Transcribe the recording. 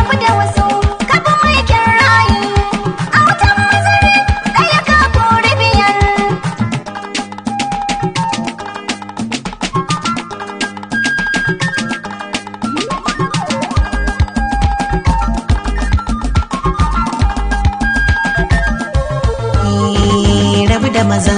rabu da wasu kafa mulkin rayi a wutan mazari ɗaya ka kori biyar. Rabu da maza